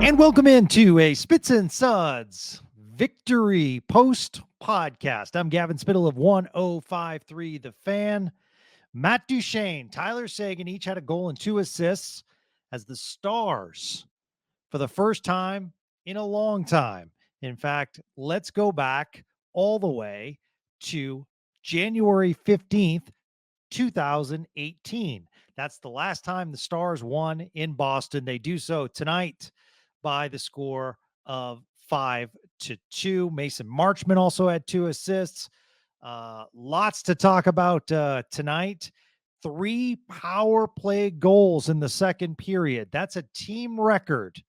And welcome into a Spits and Suds Victory Post podcast. I'm Gavin Spittle of 1053 The Fan. Matt Duchene, Tyler Sagan each had a goal and 2 assists as the Stars, for the first time in a long time. In fact, let's go back all the way to January 15th, 2018. That's the last time the Stars won in Boston. They do so tonight by the score of 5-2. Mason Marchman also had 2 assists. Lots to talk about tonight. 3 power play goals in the second period. That's a team record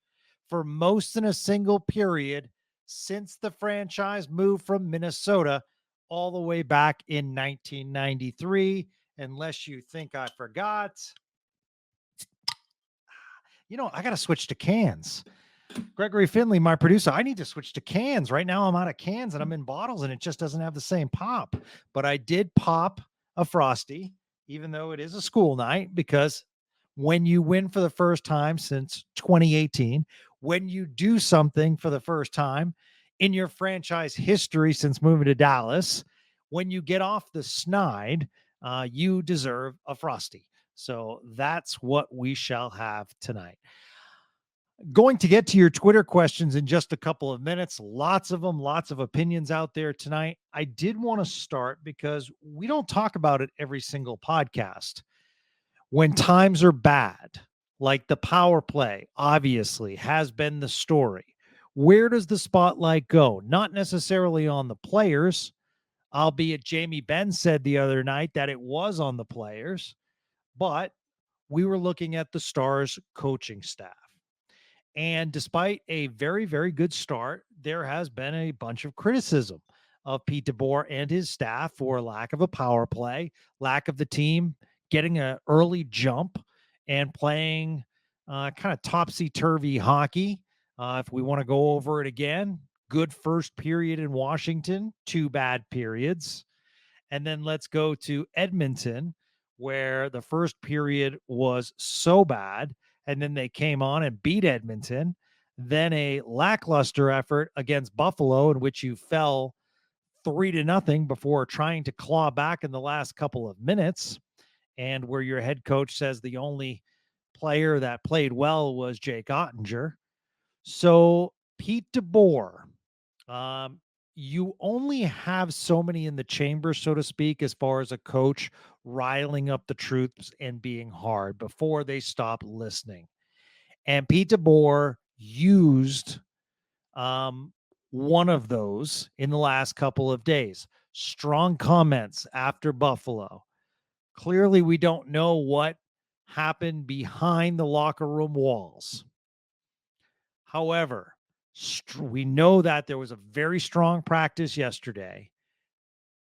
for most in a single period since the franchise moved from Minnesota all the way back in 1993. Unless you think I forgot. I got to switch to cans. Gregory Finley, my producer, I need to switch to cans. Right now I'm out of cans and I'm in bottles and it just doesn't have the same pop. But I did pop a Frosty, even though it is a school night, because when you win for the first time since 2018, when you do something for the first time in your franchise history since moving to Dallas, when you get off the snide, you deserve a Frosty. So that's what we shall have tonight. Going to get to your Twitter questions in just a couple of minutes. Lots of them, lots of opinions out there tonight. I did want to start because we don't talk about it every single podcast. When times are bad, like the power play, obviously has been the story. Where does the spotlight go? Not necessarily on the players, albeit Jamie Benn said the other night that it was on the players, but we were looking at the Stars coaching staff. And despite a very, very good start, there has been a bunch of criticism of Pete DeBoer and his staff for lack of a power play, lack of the team getting an early jump and playing kind of topsy-turvy hockey. If we want to go over it again, good first period in Washington, 2 bad periods. And then let's go to Edmonton, where the first period was so bad, and then they came on and beat Edmonton. Then a lackluster effort against Buffalo in which you fell 3-0 before trying to claw back in the last couple of minutes, and where your head coach says the only player that played well was Jake Oettinger. So Pete DeBoer, you only have so many in the chamber, so to speak, as far as a coach riling up the troops and being hard before they stop listening. And Pete DeBoer used one of those in the last couple of days. Strong comments after Buffalo. Clearly, we don't know what happened behind the locker room walls. However, we know that there was a very strong practice yesterday,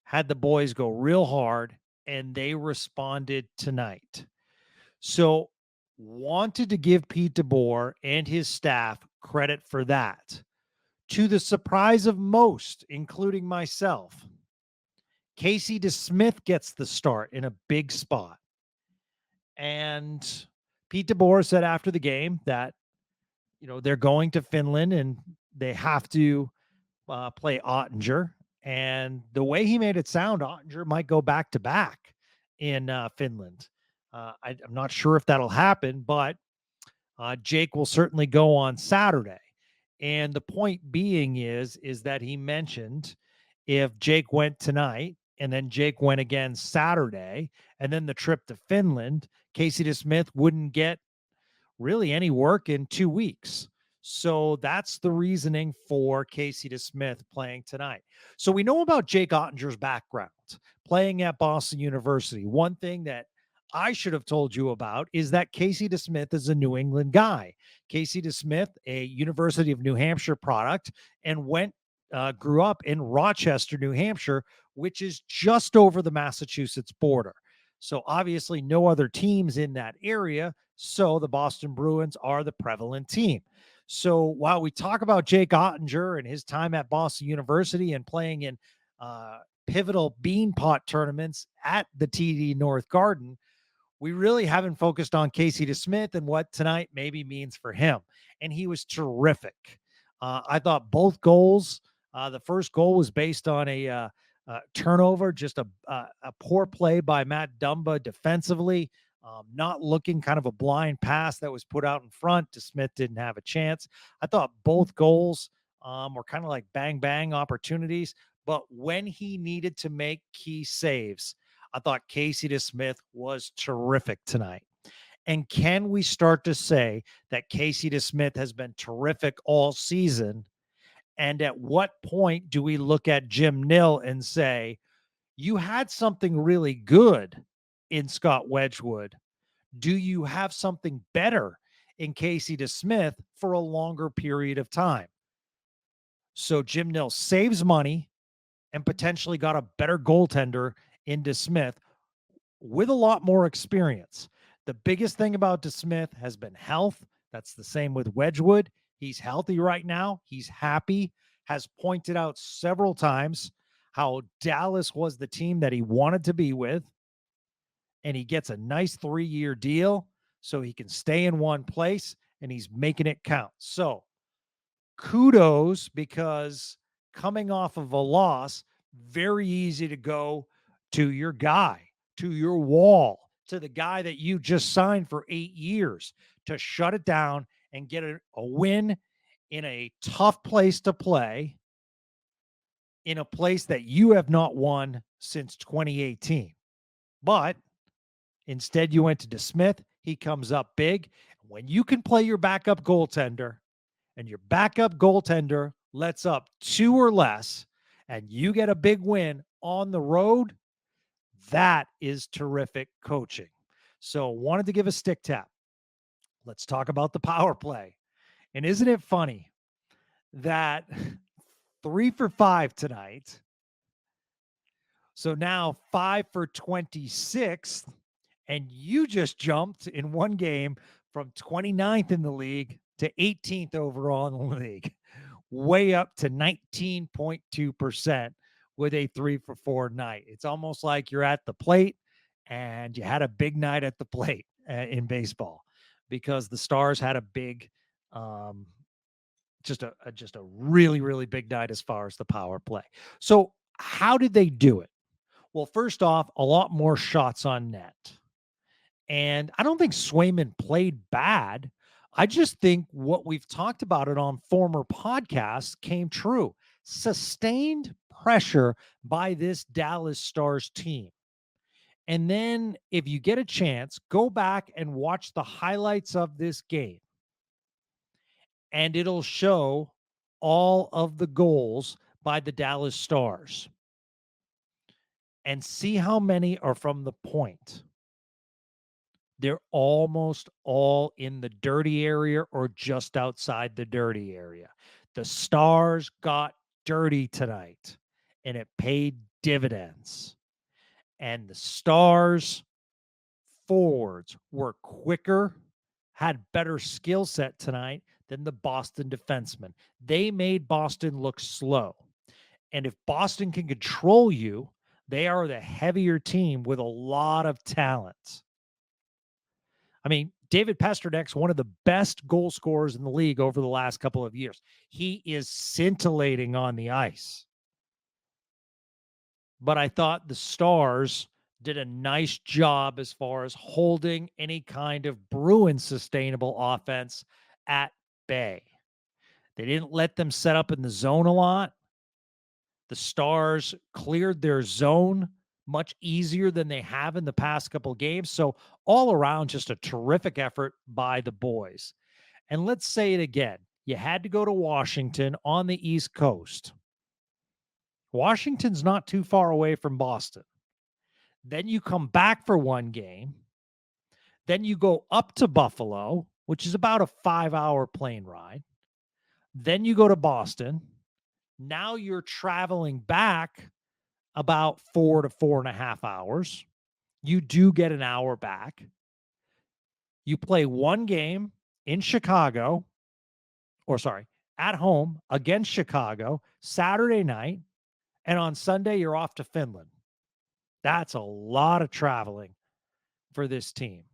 had the boys go real hard, and they responded tonight. So wanted to give Pete DeBoer and his staff credit for that. To the surprise of most, including myself, Casey DeSmith gets the start in a big spot. And Pete DeBoer said after the game that, they're going to Finland and they have to play Oettinger. And the way he made it sound, Oettinger might go back to back in Finland. I'm not sure if that'll happen, but Jake will certainly go on Saturday. And the point being is that he mentioned if Jake went tonight and then Jake went again Saturday and then the trip to Finland, Casey DeSmith wouldn't get really any work in 2 weeks. So that's the reasoning for Casey DeSmith playing tonight. So we know about Jake Oettinger's background, playing at Boston University. One thing that I should have told you about is that Casey DeSmith is a New England guy. Casey DeSmith, a University of New Hampshire product, and grew up in Rochester, New Hampshire, which is just over the Massachusetts border. So obviously no other teams in that area. So the Boston Bruins are the prevalent team. So while we talk about Jake Oettinger and his time at Boston University and playing in pivotal bean pot tournaments at the TD North Garden, we really haven't focused on Casey DeSmith and what tonight maybe means for him. And he was terrific. I thought both goals, the first goal was based on a turnover, just a poor play by Matt Dumba defensively, not looking, kind of a blind pass that was put out in front. DeSmith didn't have a chance. I thought both goals were kind of like bang, bang opportunities. But when he needed to make key saves, I thought Casey DeSmith was terrific tonight. And can we start to say that Casey DeSmith has been terrific all season? And at what point do we look at Jim Nill and say, you had something really good in Scott Wedgwood? Do you have something better in Casey DeSmith for a longer period of time? So Jim Nill saves money and potentially got a better goaltender in DeSmith with a lot more experience. The biggest thing about DeSmith has been health. That's the same with Wedgwood. He's healthy right now. He's happy, has pointed out several times how Dallas was the team that he wanted to be with. And he gets a nice 3-year deal so he can stay in one place, and he's making it count. So kudos, because coming off of a loss, very easy to go to your guy, to your wall, to the guy that you just signed for 8 years, to shut it down and get a win in a tough place to play, in a place that you have not won since 2018. But instead, you went to DeSmith. He comes up big. When you can play your backup goaltender, and your backup goaltender lets up 2 or less, and you get a big win on the road, that is terrific coaching. So wanted to give a stick tap. Let's talk about the power play. And isn't it funny that 3 for 5 tonight? So now 5 for 26, and you just jumped in one game from 29th in the league to 18th overall in the league, way up to 19.2% with a 3 for 4 night. It's almost like you're at the plate and you had a big night at the plate in baseball, because the Stars had a big, just a really, really big night as far as the power play. So how did they do it? Well, first off, a lot more shots on net. And I don't think Swayman played bad. I just think what we've talked about it on former podcasts came true. Sustained pressure by this Dallas Stars team. And then if you get a chance, go back and watch the highlights of this game. And it'll show all of the goals by the Dallas Stars. And see how many are from the point. They're almost all in the dirty area or just outside the dirty area. The Stars got dirty tonight, and it paid dividends. And the Stars forwards were quicker, had better skill set tonight than the Boston defensemen. They made Boston look slow. And if Boston can control you, they are the heavier team with a lot of talent. I mean, David Pasternak's one of the best goal scorers in the league over the last couple of years. He is scintillating on the ice. But I thought the Stars did a nice job as far as holding any kind of Bruins sustainable offense at bay. They didn't let them set up in the zone a lot. The Stars cleared their zone much easier than they have in the past couple of games. So all around, just a terrific effort by the boys. And let's say it again. You had to go to Washington on the East Coast. Washington's not too far away from Boston. Then you come back for one game. Then you go up to Buffalo, which is about a 5-hour plane ride. Then you go to Boston. Now you're traveling back about 4 to 4.5 hours. You do get an hour back. You play one game in Chicago, at home against Chicago, Saturday night, and on Sunday you're off to Finland. That's a lot of traveling for this team.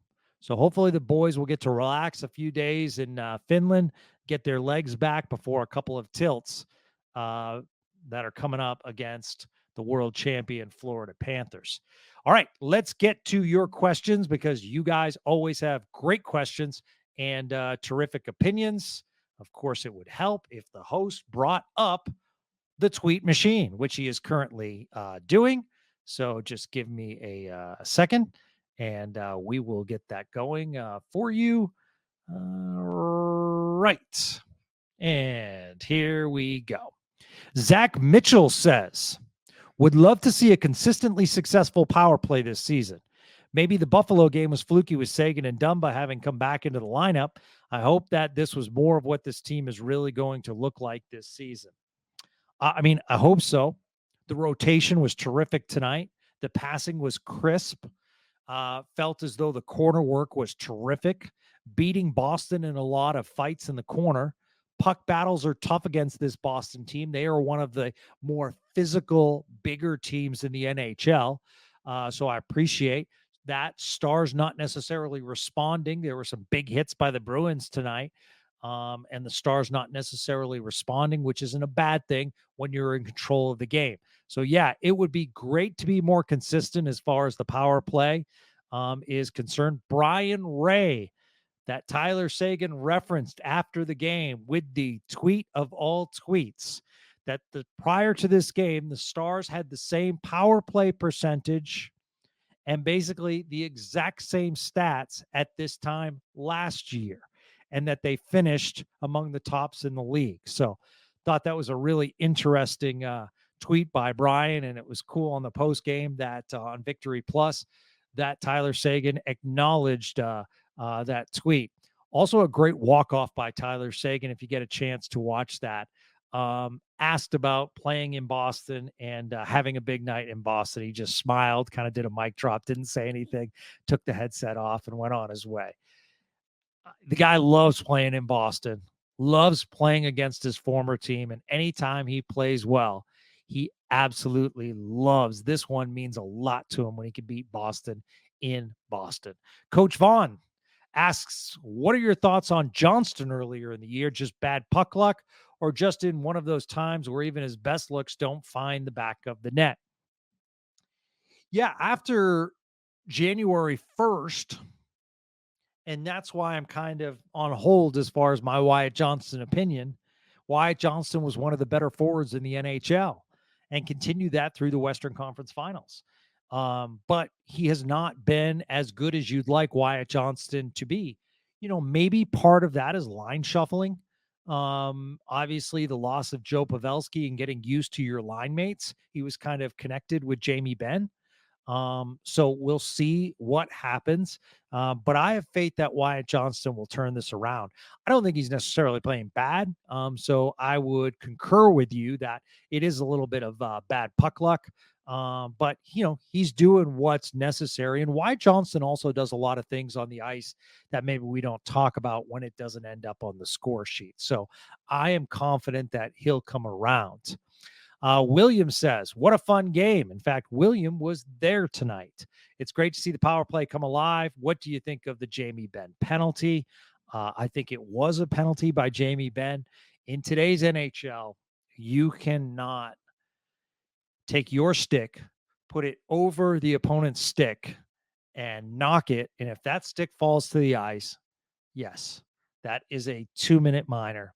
So hopefully the boys will get to relax a few days in Finland, get their legs back before a couple of tilts that are coming up against the world champion Florida Panthers. All right, let's get to your questions because you guys always have great questions and terrific opinions. Of course, it would help if the host brought up the tweet machine, which he is currently doing. So just give me a second and we will get that going for you. Right. And here we go. Zach Mitchell says, would love to see a consistently successful power play this season. Maybe the Buffalo game was fluky with Sagan and Dumba having come back into the lineup. I hope that this was more of what this team is really going to look like this season. I mean, I hope so. The rotation was terrific tonight. The passing was crisp. Felt as though the corner work was terrific. Beating Boston in a lot of fights in the corner. Puck battles are tough against this Boston team. They are one of the more physical, bigger teams in the NHL. So I appreciate that. Stars not necessarily responding. There were some big hits by the Bruins tonight. And the Stars not necessarily responding, which isn't a bad thing when you're in control of the game. So, yeah, it would be great to be more consistent as far as the power play is concerned. Brian Ray, that Tyler Sagan referenced after the game with the tweet of all tweets, that prior to this game, the Stars had the same power play percentage and basically the exact same stats at this time last year, and that they finished among the tops in the league. So thought that was a really interesting tweet by Brian, and it was cool on the post game that on Victory Plus that Tyler Sagan acknowledged that tweet. Also a great walk-off by Tyler Sagan, if you get a chance to watch that. Asked about playing in Boston and having a big night in Boston. He just smiled, kind of did a mic drop, didn't say anything, took the headset off and went on his way. The guy loves playing in Boston, loves playing against his former team, and anytime he plays well, he absolutely loves. This one means a lot to him when he can beat Boston in Boston. Coach Vaughn asks, what are your thoughts on Johnston earlier in the year? Just bad puck luck or just in one of those times where even his best looks don't find the back of the net? Yeah, after January 1st, and that's why I'm kind of on hold as far as my Wyatt Johnston opinion. Wyatt Johnston was one of the better forwards in the NHL and continued that through the Western Conference Finals. But he has not been as good as you'd like Wyatt Johnston to be. You know, maybe part of that is line shuffling. Obviously, the loss of Joe Pavelski and getting used to your line mates. He was kind of connected with Jamie Benn. So we'll see what happens. But I have faith that Wyatt Johnston will turn this around. I don't think he's necessarily playing bad. So I would concur with you that it is a little bit of bad puck luck. But, you know, he's doing what's necessary. And Wyatt Johnston also does a lot of things on the ice that maybe we don't talk about when it doesn't end up on the score sheet. So I am confident that he'll come around. William says, what a fun game. In fact, William was there tonight. It's great to see the power play come alive. What do you think of the Jamie Benn penalty? I think it was a penalty by Jamie Benn. In today's NHL, you cannot take your stick, put it over the opponent's stick, and knock it. And if that stick falls to the ice, yes, that is a 2-minute minor.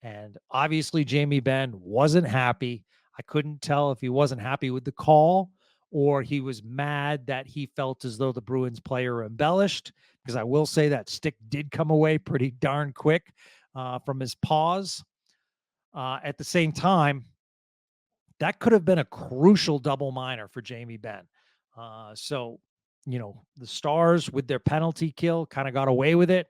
And obviously, Jamie Benn wasn't happy. I couldn't tell if he wasn't happy with the call or he was mad that he felt as though the Bruins player embellished, because I will say that stick did come away pretty darn quick from his paws. At the same time, that could have been a crucial double minor for Jamie Benn. So, you know, the Stars with their penalty kill kind of got away with it.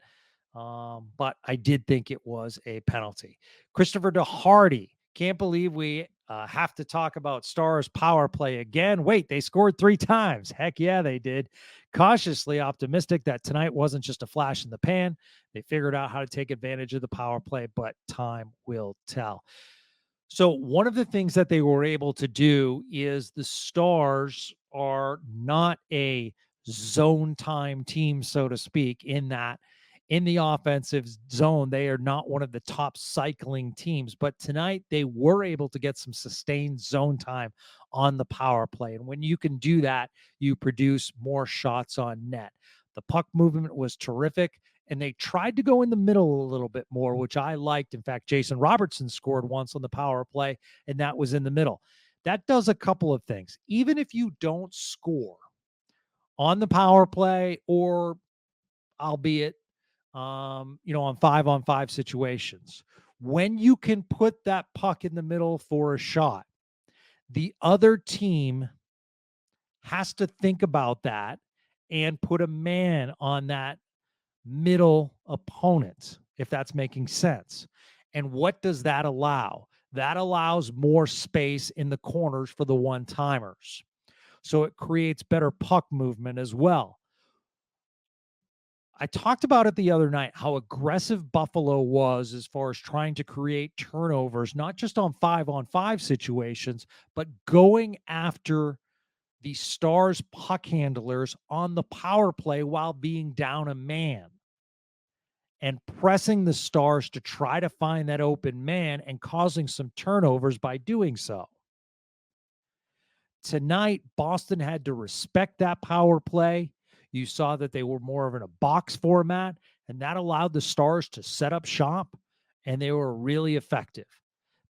But I did think it was a penalty. Christopher DeHardy, can't believe we have to talk about Stars power play again. Wait, they scored 3 times. Heck yeah, they did. Cautiously optimistic that tonight wasn't just a flash in the pan. They figured out how to take advantage of the power play, but time will tell. So one of the things that they were able to do is the Stars are not a zone time team, so to speak, in that in the offensive zone, they are not one of the top cycling teams. But tonight, they were able to get some sustained zone time on the power play. And when you can do that, you produce more shots on net. The puck movement was terrific, and they tried to go in the middle a little bit more, which I liked. In fact, Jason Robertson scored once on the power play, and that was in the middle. That does a couple of things. Even if you don't score on the power play, or albeit on 5-on-5 situations, when you can put that puck in the middle for a shot, the other team has to think about that and put a man on that middle opponent, if that's making sense. And what does that allow? That allows more space in the corners for the one-timers. So it creates better puck movement as well. I talked about it the other night, how aggressive Buffalo was as far as trying to create turnovers, not just on 5-on-5 situations, but going after the Stars puck handlers on the power play while being down a man and pressing the Stars to try to find that open man and causing some turnovers by doing so. Tonight, Boston had to respect that power play. You saw that they were more of in a box format, and that allowed the Stars to set up shop, and they were really effective.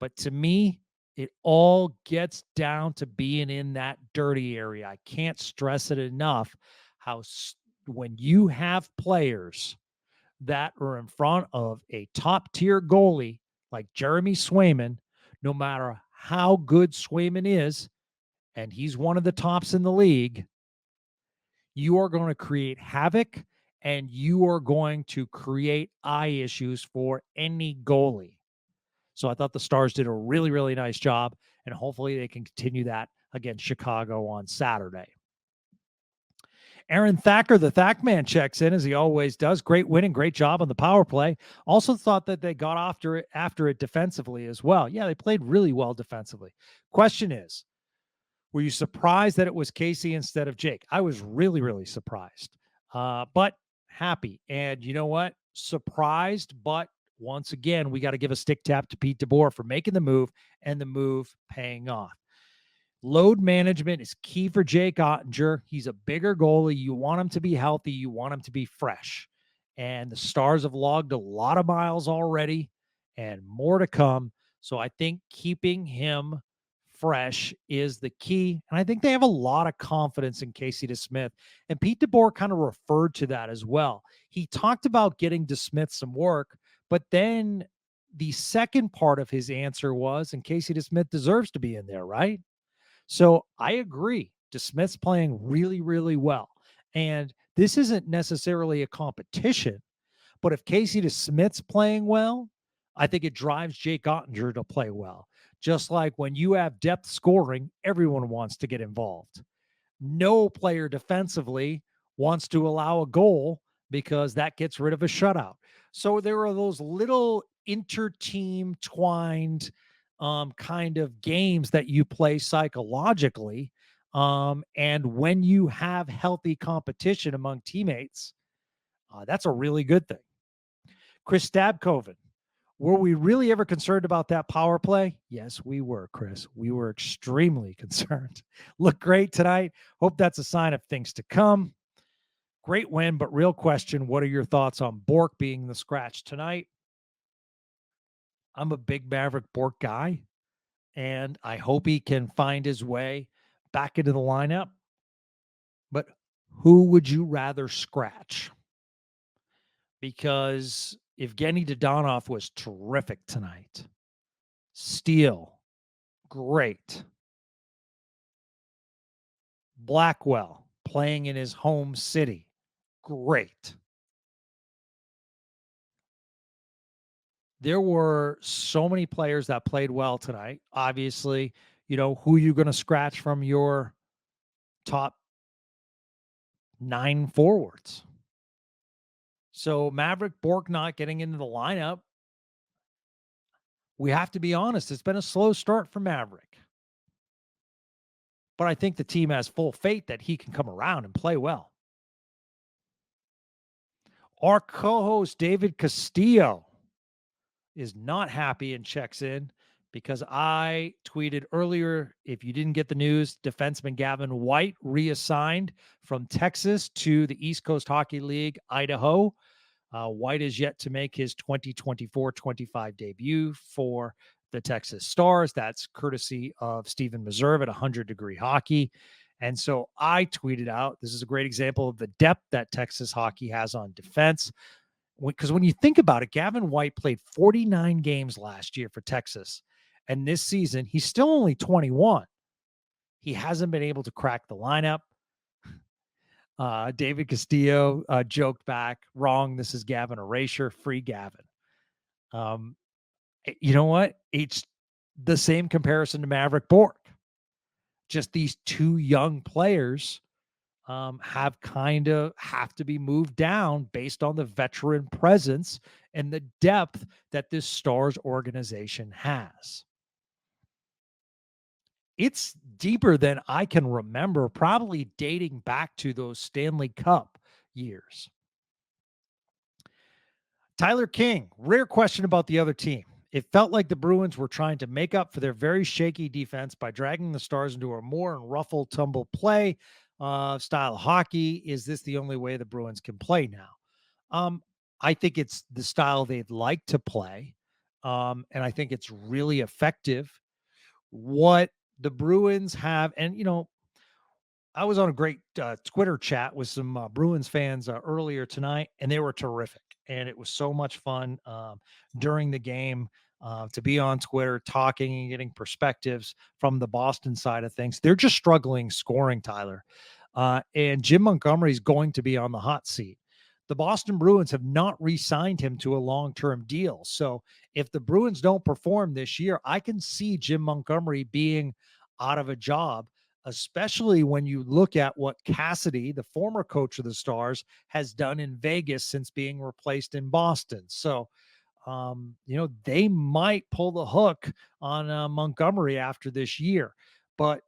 But to me, it all gets down to being in that dirty area. I can't stress it enough how when you have players that are in front of a top-tier goalie like Jeremy Swayman, no matter how good Swayman is, and he's one of the tops in the league, you are going to create havoc and you are going to create eye issues for any goalie. So I thought the Stars did a really, really nice job, and hopefully they can continue that against Chicago on Saturday. Aaron Thacker, the Thackman, checks in as he always does. Great win and great job on the power play. Also thought that they got after it defensively as well. Yeah, they played really well defensively. Question is, were you surprised that it was Casey instead of Jake? I was really, really surprised, but happy. And you know what? Surprised, but once again, we got to give a stick tap to Pete DeBoer for making the move and the move paying off. Load management is key for Jake Oettinger. He's a bigger goalie. You want him to be healthy. You want him to be fresh. And the Stars have logged a lot of miles already and more to come. So I think keeping him fresh is the key. And I think they have a lot of confidence in Casey DeSmith. And Pete DeBoer kind of referred to that as well. He talked about getting DeSmith some work, but then the second part of his answer was, and Casey DeSmith deserves to be in there, right? So I agree. DeSmith's playing really, really well. And this isn't necessarily a competition, but if Casey DeSmith's playing well, I think it drives Jake Oettinger to play well. Just like when you have depth scoring, everyone wants to get involved. No player defensively wants to allow a goal because that gets rid of a shutout. So there are those little inter-team twined kind of games that you play psychologically. And when you have healthy competition among teammates, that's a really good thing. Chris Stabkoven, were we really ever concerned about that power play? Yes, we were, Chris. We were extremely concerned. Looked great tonight. Hope that's a sign of things to come. Great win, but real question, what are your thoughts on Bourque being the scratch tonight? I'm a big Maverick Bourque guy, and I hope he can find his way back into the lineup. But who would you rather scratch? Because Evgeny Dodonov was terrific tonight. Steele, great. Blackwell, playing in his home city, great. There were so many players that played well tonight. Obviously, who are you going to scratch from your top 9 forwards? So Maverick Bourque not getting into the lineup, we have to be honest, it's been a slow start for Maverick. But I think the team has full faith that he can come around and play well. Our co-host David Castillo is not happy and checks in because I tweeted earlier, if you didn't get the news, defenseman Gavin White reassigned from Texas to the East Coast Hockey League, Idaho. White is yet to make his 2024-25 debut for the Texas Stars. That's courtesy of Stephen Meserve at 100 Degree Hockey. And so I tweeted out, this is a great example of the depth that Texas hockey has on defense. Because when you think about it, Gavin White played 49 games last year for Texas. And this season, he's still only 21. He hasn't been able to crack the lineup. David Castillo joked back, wrong, this is Gavin Erasure, free Gavin. You know what? It's the same comparison to Maverick Bork. Just these two young players have to be moved down based on the veteran presence and the depth that this Stars organization has. It's deeper than I can remember, probably dating back to those Stanley Cup years. Tyler King, rare question about the other team. It felt like the Bruins were trying to make up for their very shaky defense by dragging the Stars into a more ruffle tumble play style of hockey. Is this the only way the Bruins can play now? I think it's the style they'd like to play. And I think it's really effective. What the Bruins have, and I was on a great Twitter chat with some Bruins fans earlier tonight, and they were terrific. And it was so much fun during the game to be on Twitter talking and getting perspectives from the Boston side of things. They're just struggling scoring, Tyler. And Jim Montgomery is going to be on the hot seat. The Boston Bruins have not re-signed him to a long-term deal. So if the Bruins don't perform this year, I can see Jim Montgomery being out of a job, especially when you look at what Cassidy, the former coach of the Stars, has done in Vegas since being replaced in Boston. So, they might pull the hook on Montgomery after this year. But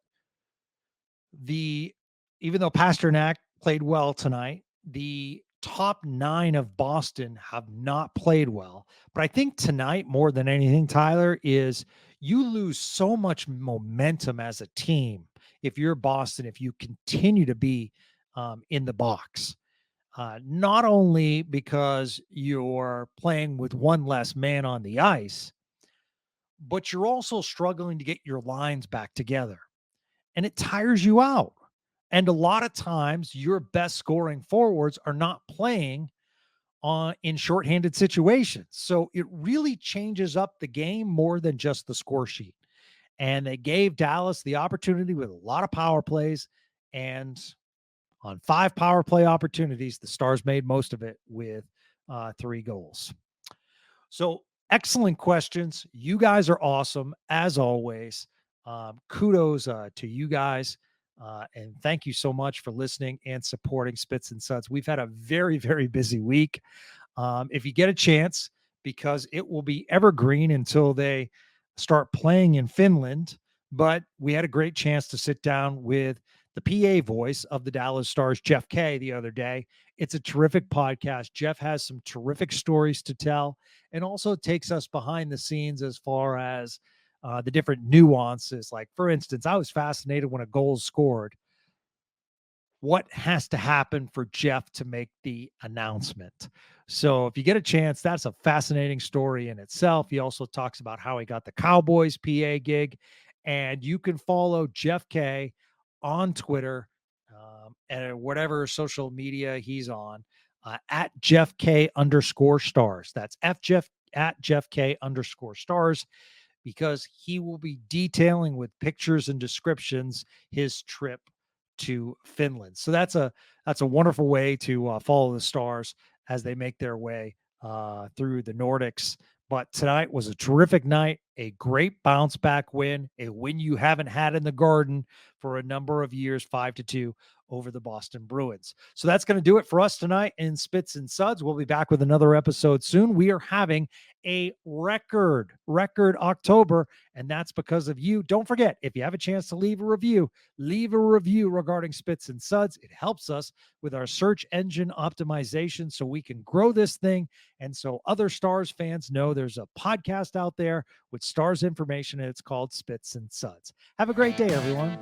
even though Pasternak played well tonight, the top 9 of Boston have not played well. But I think tonight, more than anything, Tyler, is you lose so much momentum as a team if you're Boston, if you continue to be in the box. Not only because you're playing with one less man on the ice, but you're also struggling to get your lines back together. And it tires you out. And a lot of times your best scoring forwards are not playing in shorthanded situations. So it really changes up the game more than just the score sheet. And they gave Dallas the opportunity with a lot of power plays. And on 5 power play opportunities, the Stars made most of it with 3 goals. So excellent questions. You guys are awesome, as always. Kudos to you guys. And thank you so much for listening and supporting Spits and Suds. We've had a very, very busy week. If you get a chance, because it will be evergreen until they start playing in Finland, but we had a great chance to sit down with the PA voice of the Dallas Stars, Jeff Kay, the other day. It's a terrific podcast. Jeff has some terrific stories to tell and also takes us behind the scenes as far as the different nuances. Like, for instance, I was fascinated when a goal is scored. What has to happen for Jeff to make the announcement? So if you get a chance, that's a fascinating story in itself. He also talks about how he got the Cowboys PA gig. And you can follow Jeff Kay on Twitter and whatever social media he's on at Jeff K _stars. That's at Jeff K _stars, because he will be detailing with pictures and descriptions his trip to Finland. So that's a wonderful way to follow the Stars as they make their way through the Nordics. But tonight was a terrific night, a great bounce back win, a win you haven't had in the Garden for a number of years, 5-2 over the Boston Bruins. So that's going to do it for us tonight in Spits and Suds. We'll be back with another episode soon. We are having a record October, and that's because of you. Don't forget, if you have a chance to leave a review regarding Spits and Suds. It helps us with our search engine optimization so we can grow this thing, and so other Stars fans know there's a podcast out there with Stars information, and it's called Spits and Suds. Have a great day, everyone.